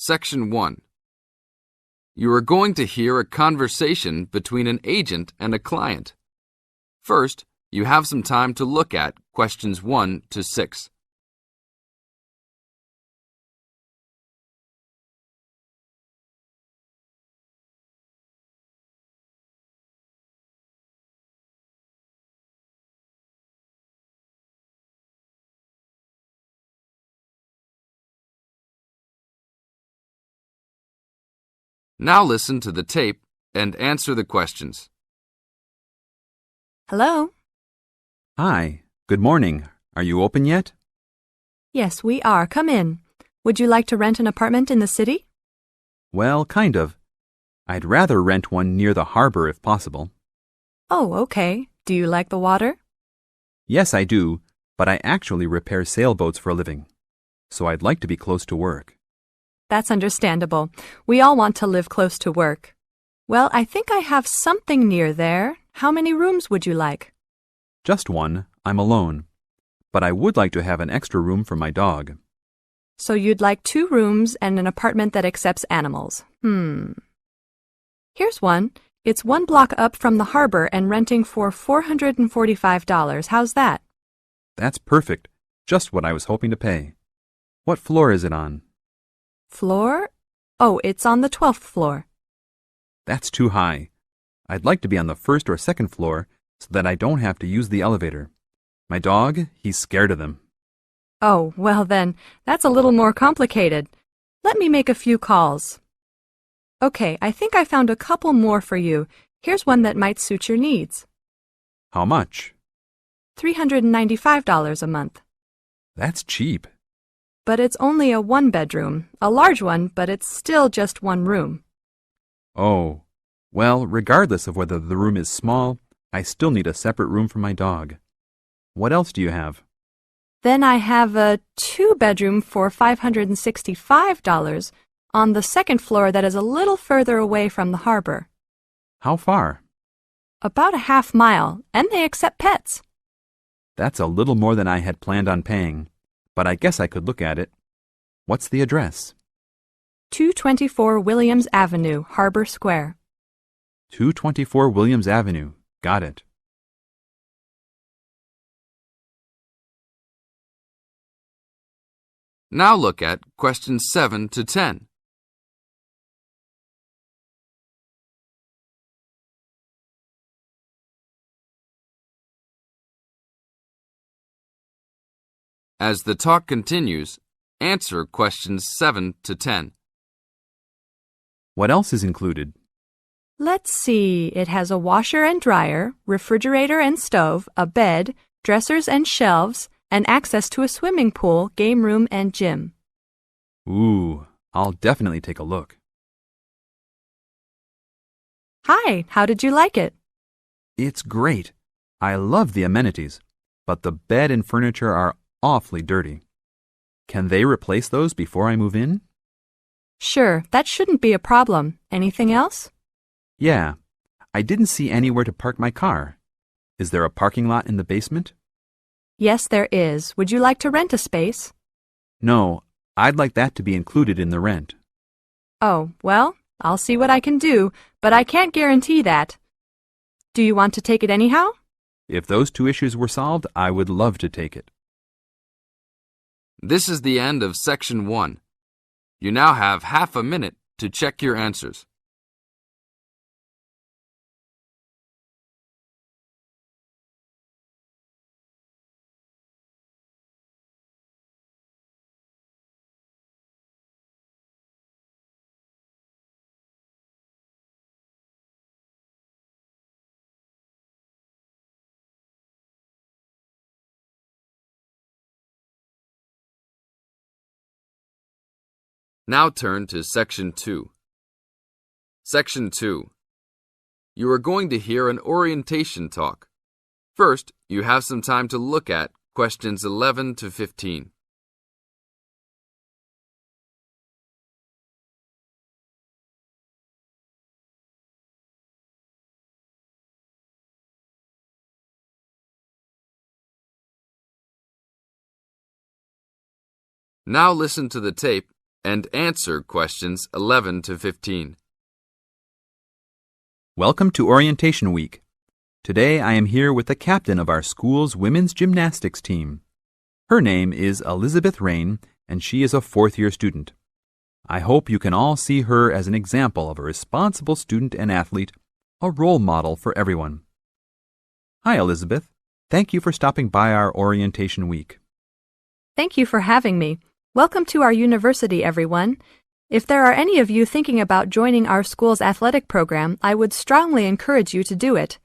Section 1. You are going to hear a conversation between an agent and a client. First, you have some time to look at questions 1 to 6. Now listen to the tape and answer the questions. Hello? Hi, good morning. Are you open yet? Yes, we are. Come in. Would you like to rent an apartment in the city? Well, kind of. I'd rather rent one near the harbor if possible. Oh, okay. Do you like the water? Yes, I do, but I actually repair sailboats for a living, so I'd like to be close to work. That's understandable. We all want to live close to work. Well, I think I have something near there. How many rooms would you like? Just one. I'm alone. But I would like to have an extra room for my dog. So you'd like 2 rooms and an apartment that accepts animals. Here's one. It's 1 block up from the harbor and renting for $445. How's that? That's perfect. Just what I was hoping to pay. What floor is it on? Floor? Oh, it's on the 12th floor. That's too high. I'd like to be on the 1st or 2nd floor so that I don't have to use the elevator. My dog, he's scared of them. Oh, well then, that's a little more complicated. Let me make a few calls. Okay, I think I found a couple more for you. Here's one that might suit your needs. How much? $395 a month. That's cheap. But it's only a 1-bedroom, a large one, but it's still just 1 room. Oh, well, regardless of whether the room is small, I still need a separate room for my dog. What else do you have? Then I have a 2-bedroom for $565 on the 2nd floor that is a little further away from the harbor. How far? About a half mile, and they accept pets. That's a little more than I had planned on paying, but I guess I could look at it. What's the address? 224 Williams Avenue, Harbor Square. 224 Williams Avenue. Got it. Now look at questions 7 to 10. As the talk continues, answer questions 7 to 10. What else is included? Let's see, it has a washer and dryer, refrigerator and stove, a bed, dressers and shelves, and access to a swimming pool, game room, and gym. Ooh, I'll definitely take a look. Hi, how did you like it? It's great. I love the amenities, but the bed and furniture are awfully dirty. Can they replace those before I move in? Sure, that shouldn't be a problem. Anything else? Yeah, I didn't see anywhere to park my car. Is there a parking lot in the basement? Yes, there is. Would you like to rent a space? No, I'd like that to be included in the rent. Oh, well, I'll see what I can do, but I can't guarantee that. Do you want to take it anyhow? If those 2 issues were solved, I would love to take it. This is the end of section 1. You now have half a minute to check your answers. Now turn to section 2. Section 2. You are going to hear an orientation talk. First, you have some time to look at questions 11 to 15. Now listen to the tape and answer questions 11 to 15. Welcome to Orientation Week. Today I am here with the captain of our school's women's gymnastics team. Her name is Elizabeth Rain, and she is a fourth-year student. I hope you can all see her as an example of a responsible student and athlete, a role model for everyone. Hi, Elizabeth. Thank you for stopping by our Orientation Week. Thank you for having me. Welcome to our university, everyone. If there are any of you thinking about joining our school's athletic program, I would strongly encourage you to do it.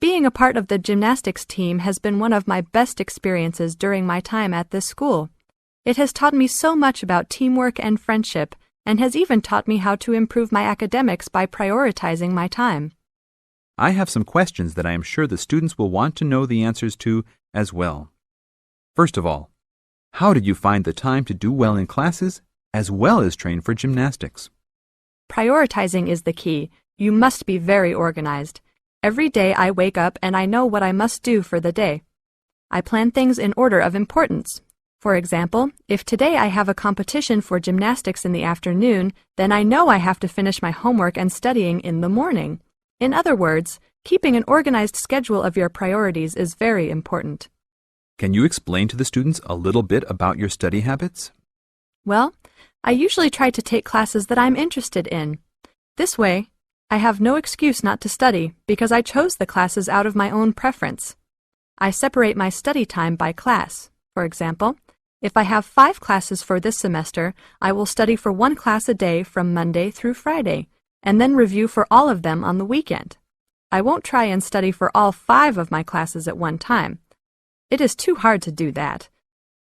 Being a part of the gymnastics team has been one of my best experiences during my time at this school. It has taught me so much about teamwork and friendship, and has even taught me how to improve my academics by prioritizing my time. I have some questions that I am sure the students will want to know the answers to as well. First of all, how did you find the time to do well in classes as well as train for gymnastics? Prioritizing is the key. You must be very organized. Every day I wake up and I know what I must do for the day. I plan things in order of importance. For example, if today I have a competition for gymnastics in the afternoon, then I know I have to finish my homework and studying in the morning. In other words, keeping an organized schedule of your priorities is very important. Can you explain to the students a little bit about your study habits? Well, I usually try to take classes that I'm interested in. This way, I have no excuse not to study because I chose the classes out of my own preference. I separate my study time by class. For example, if I have 5 classes for this semester, I will study for 1 class a day from Monday through Friday, and then review for all of them on the weekend. I won't try and study for all 5 of my classes at one time. It is too hard to do that,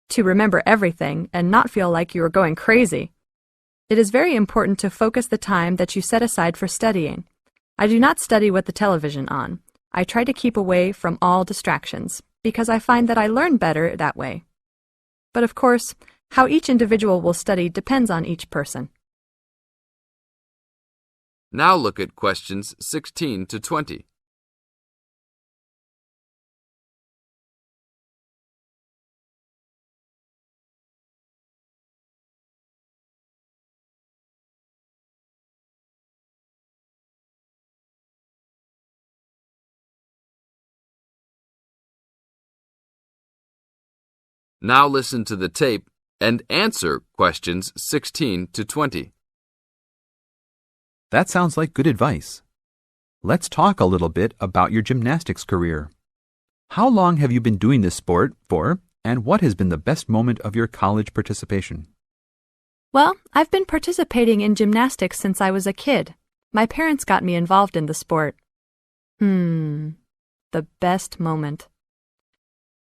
to remember everything and not feel like you are going crazy. It is very important to focus the time that you set aside for studying. I do not study with the television on. I try to keep away from all distractions, because I find that I learn better that way. But of course, how each individual will study depends on each person. Now look at questions 16 to 20. Now listen to the tape and answer questions 16 to 20. That sounds like good advice. Let's talk a little bit about your gymnastics career. How long have you been doing this sport for, and what has been the best moment of your college participation? Well, I've been participating in gymnastics since I was a kid. My parents got me involved in the sport. The best moment.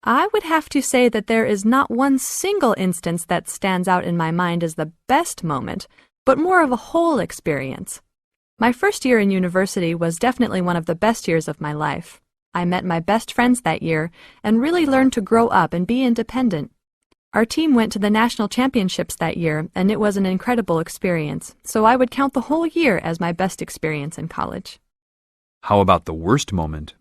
I would have to say that there is not one single instance that stands out in my mind as the best moment, but more of a whole experience. My first year in university was definitely one of the best years of my life. I met my best friends that year and really learned to grow up and be independent. Our team went to the national championships that year, and it was an incredible experience, so I would count the whole year as my best experience in college. How about the worst moment?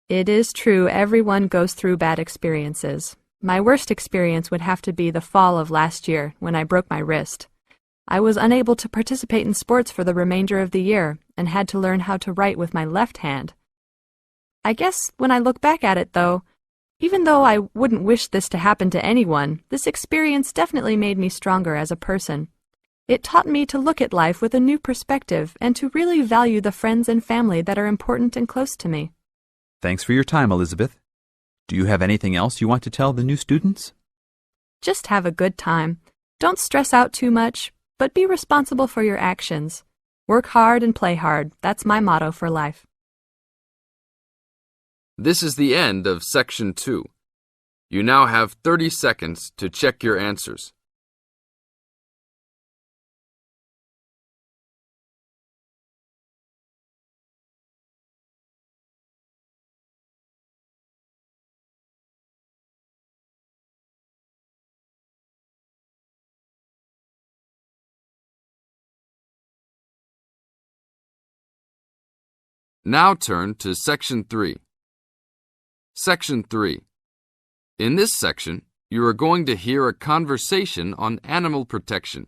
It is true everyone goes through bad experiences. My worst experience would have to be the fall of last year when I broke my wrist. I was unable to participate in sports for the remainder of the year and had to learn how to write with my left hand. I guess when I look back at it, though, even though I wouldn't wish this to happen to anyone, this experience definitely made me stronger as a person. It taught me to look at life with a new perspective and to really value the friends and family that are important and close to me. Thanks for your time, Elizabeth. Do you have anything else you want to tell the new students? Just have a good time. Don't stress out too much, but be responsible for your actions. Work hard and play hard. That's my motto for life. This is the end of Section 2. You now have 30 seconds to check your answers. Now turn to Section 3. Section 3. In this section, you are going to hear a conversation on animal protection.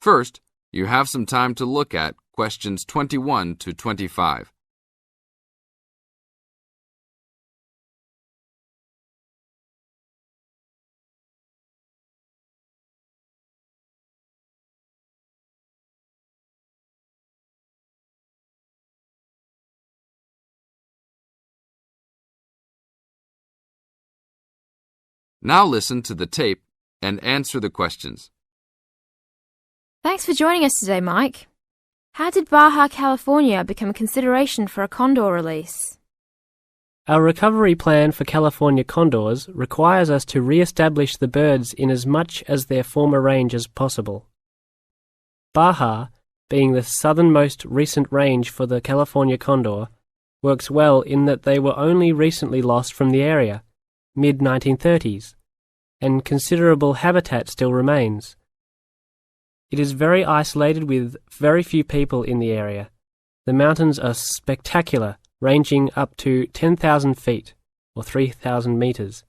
First, you have some time to look at questions 21 to 25. Now listen to the tape and answer the questions. Thanks for joining us today, Mike. How did Baja California become a consideration for a condor release? Our recovery plan for California condors requires us to re-establish the birds in as much as their former range as possible. Baja, being the southernmost recent range for the California condor, works well in that they were only recently lost from the area, mid-1930s, and considerable habitat still remains. It is very isolated with very few people in the area. The mountains are spectacular, ranging up to 10,000 feet, or 3,000 meters.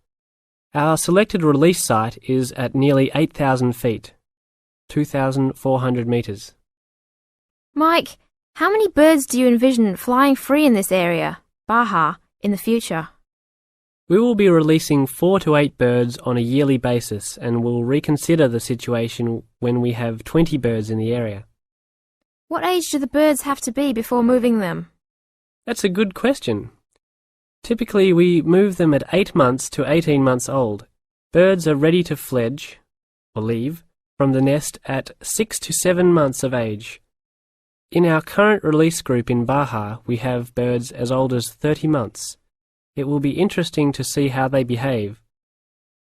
Our selected release site is at nearly 8,000 feet, 2,400 meters. Mike, how many birds do you envision flying free in this area, Baja, in the future? We will be releasing 4 to 8 birds on a yearly basis and will reconsider the situation when we have 20 birds in the area. What age do the birds have to be before moving them? That's a good question. Typically, we move them at 8 months to 18 months old. Birds are ready to fledge, or leave, from the nest at 6 to 7 months of age. In our current release group in Baja, we have birds as old as 30 months. It will be interesting to see how they behave.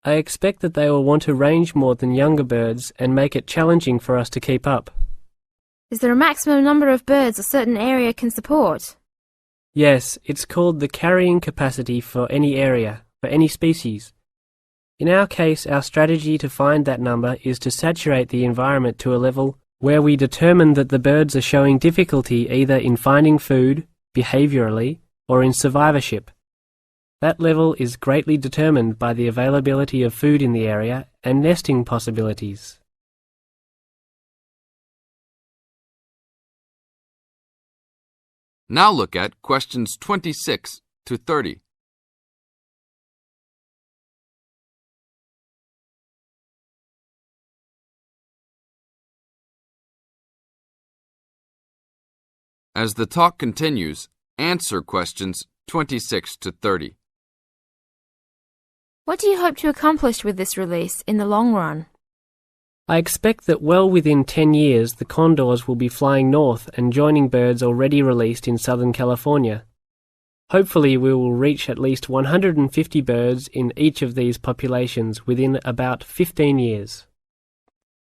I expect that they will want to range more than younger birds and make it challenging for us to keep up. Is there a maximum number of birds a certain area can support? Yes, it's called the carrying capacity for any area, for any species. In our case, our strategy to find that number is to saturate the environment to a level where we determine that the birds are showing difficulty either in finding food, behaviorally, or in survivorship. That level is greatly determined by the availability of food in the area and nesting possibilities. Now look at questions 26 to 30. As the talk continues, answer questions 26 to 30. What do you hope to accomplish with this release in the long run? I expect that well within 10 years the condors will be flying north and joining birds already released in Southern California. Hopefully we will reach at least 150 birds in each of these populations within about 15 years.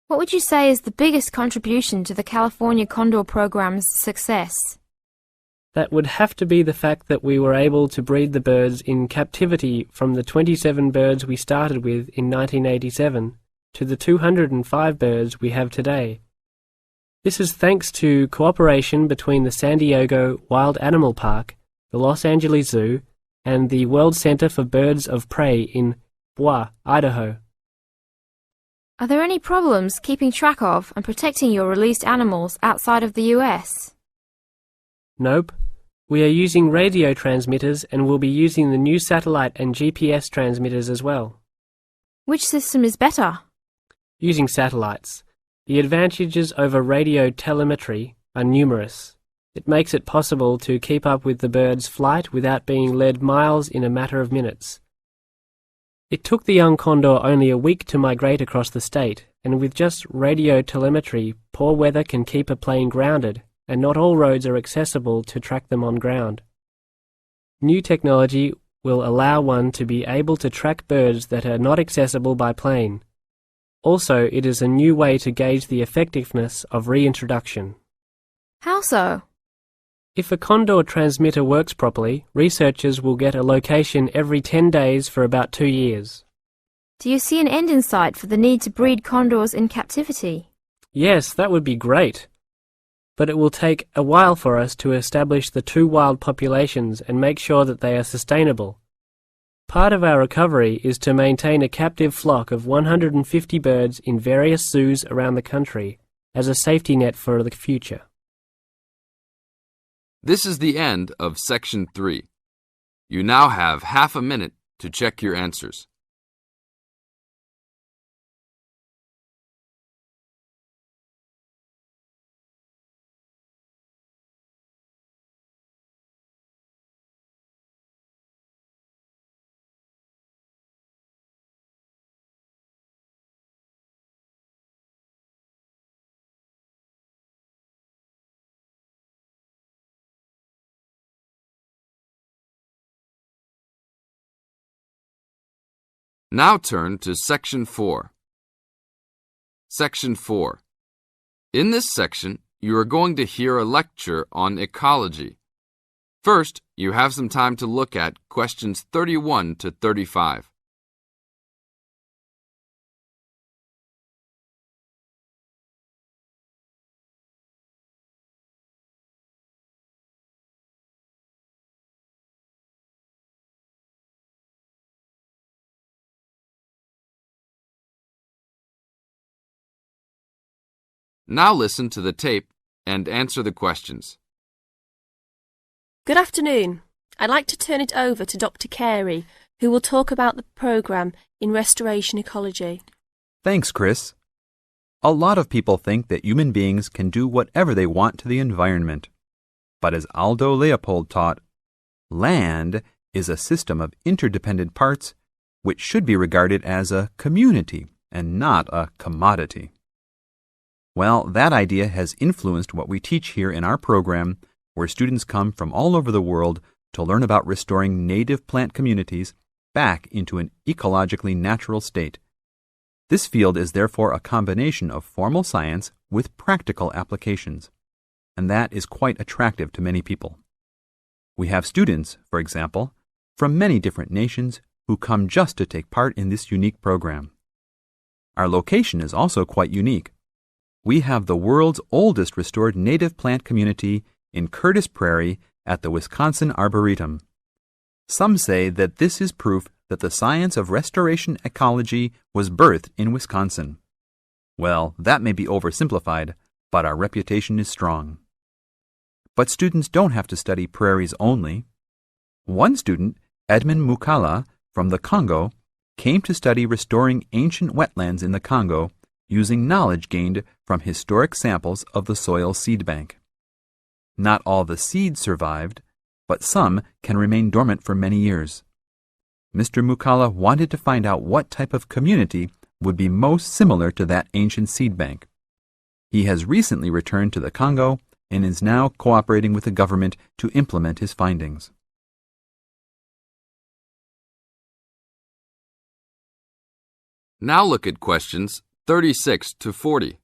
What would you say is the biggest contribution to the California Condor program's success? That would have to be the fact that we were able to breed the birds in captivity from the 27 birds we started with in 1987 to the 205 birds we have today. This is thanks to cooperation between the San Diego Wild Animal Park, the Los Angeles Zoo, and the World Center for Birds of Prey in Boise, Idaho. Are there any problems keeping track of and protecting your released animals outside of the US? Nope. We are using radio transmitters and will be using the new satellite and GPS transmitters as well. Which system is better? Using satellites. The advantages over radio telemetry are numerous. It makes it possible to keep up with the bird's flight without being led miles in a matter of minutes. It took the young condor only a week to migrate across the state, and with just radio telemetry, poor weather can keep a plane grounded, and not all roads are accessible to track them on ground. New technology will allow one to be able to track birds that are not accessible by plane. Also, it is a new way to gauge the effectiveness of reintroduction. How so? If a condor transmitter works properly, researchers will get a location every 10 days for about 2 years. Do you see an end in sight for the need to breed condors in captivity? Yes, that would be great. But it will take a while for us to establish the 2 wild populations and make sure that they are sustainable. Part of our recovery is to maintain a captive flock of 150 birds in various zoos around the country as a safety net for the future. This is the end of Section 3. You now have half a minute to check your answers. Now turn to Section 4. Section 4. In this section, you are going to hear a lecture on ecology. First, you have some time to look at questions 31 to 35. Now listen to the tape and answer the questions. Good afternoon. I'd like to turn it over to Dr. Carey, who will talk about the programme in restoration ecology. Thanks, Chris. A lot of people think that human beings can do whatever they want to the environment. But as Aldo Leopold taught, land is a system of interdependent parts which should be regarded as a community and not a commodity. Well, that idea has influenced what we teach here in our program, where students come from all over the world to learn about restoring native plant communities back into an ecologically natural state. This field is therefore a combination of formal science with practical applications, and that is quite attractive to many people. We have students, for example, from many different nations who come just to take part in this unique program. Our location is also quite unique. We have the world's oldest restored native plant community in Curtis Prairie at the Wisconsin Arboretum. Some say that this is proof that the science of restoration ecology was birthed in Wisconsin. Well, that may be oversimplified, but our reputation is strong. But students don't have to study prairies only. One student, Edmund Mukala from the Congo, came to study restoring ancient wetlands in the Congo using knowledge gained from historic samples of the soil seed bank. Not all the seeds survived, but some can remain dormant for many years. Mr. Mukala wanted to find out what type of community would be most similar to that ancient seed bank. He has recently returned to the Congo and is now cooperating with the government to implement his findings. Now look at questions 36 to 40.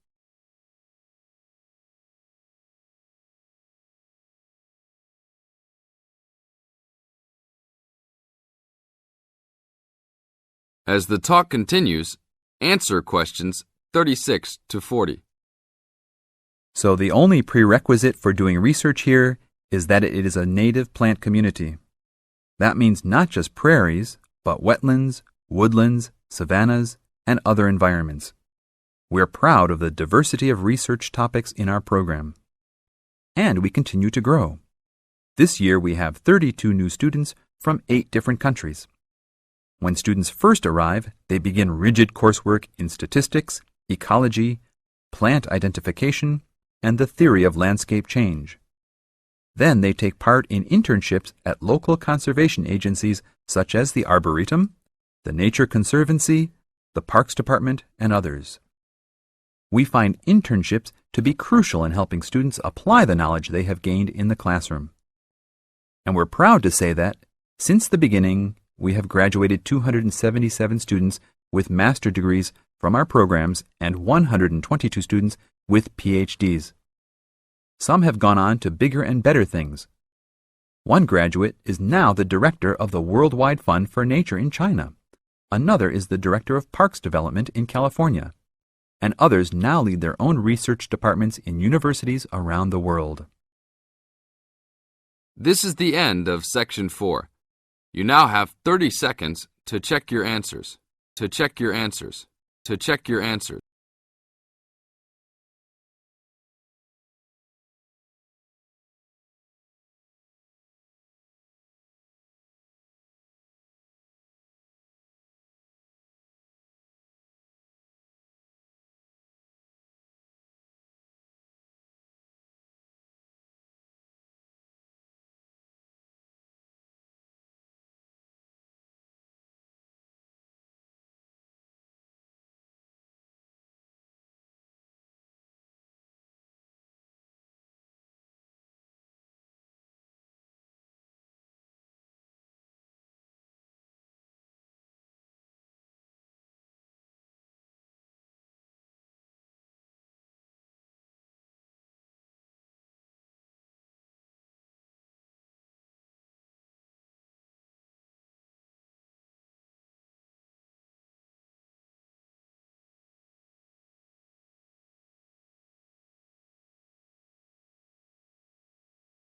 As the talk continues, answer questions 36 to 40. So the only prerequisite for doing research here is that it is a native plant community. That means not just prairies, but wetlands, woodlands, savannas, and other environments. We're proud of the diversity of research topics in our program. And we continue to grow. This year we have 32 new students from 8 different countries. When students first arrive, they begin rigid coursework in statistics, ecology, plant identification, and the theory of landscape change. Then they take part in internships at local conservation agencies such as the Arboretum, the Nature Conservancy, the Parks Department, and others. We find internships to be crucial in helping students apply the knowledge they have gained in the classroom. And we're proud to say that, since the beginning, we have graduated 277 students with master degrees from our programs and 122 students with PhDs. Some have gone on to bigger and better things. One graduate is now the director of the Worldwide Fund for Nature in China. Another is the director of Parks Development in California. And others now lead their own research departments in universities around the world. This is the end of Section 4. You now have 30 seconds to check your answers.